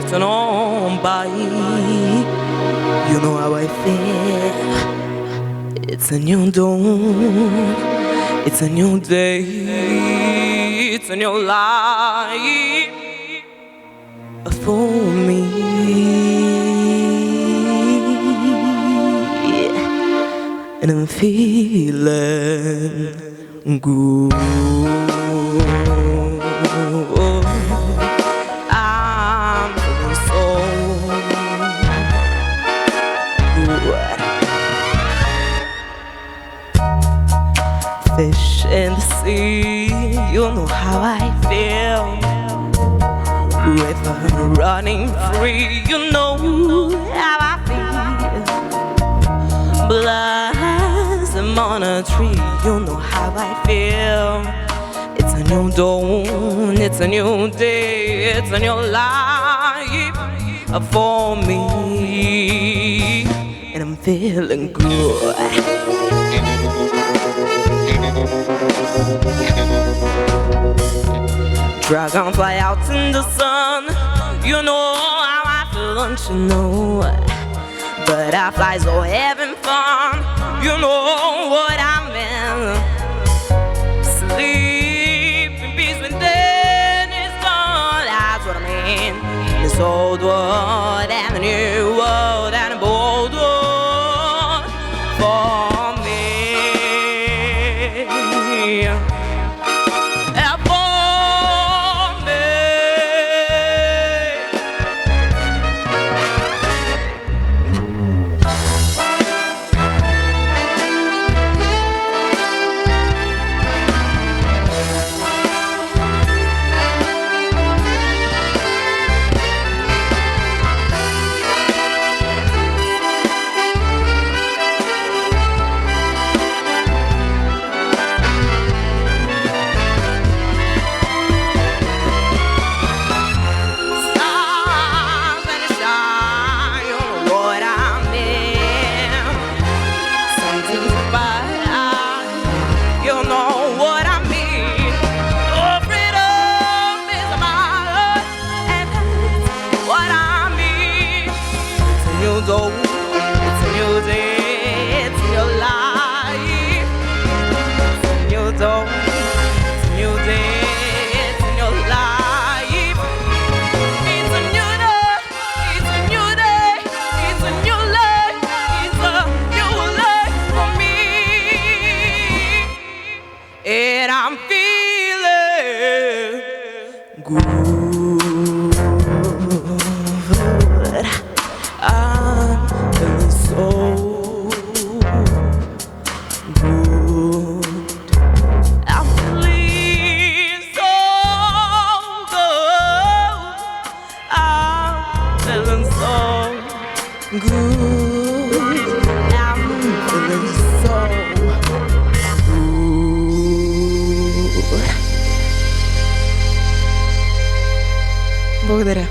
drifting on by. You know how I feel. It's a new dawn, it's a new day, it's a new life for me. And I'm feeling good. I'm feeling so good. Fish in the sea, you know how I feel. River running free, you know how I feel. Blossom on a tree, you know how I feel. It's a new dawn, it's a new day, it's a new life for me. And I'm feeling good. Dragonfly out in the sun, you know how I feel, don't you know? Butterflies all having fun, you know what I mean. Sleep in peace when day is gone, that's what I mean. This old world and the new world and a bold world for me. It's a new day, it's a new life. It's a new dawn, it's a new day, it's a new life. It's a new day, it's a new day, it's a new life, it's a new life for me. And I'm feeling good. I'm feeling so good. I'm feeling so good. I'm feeling so good. I'm feeling so good. Благодаря.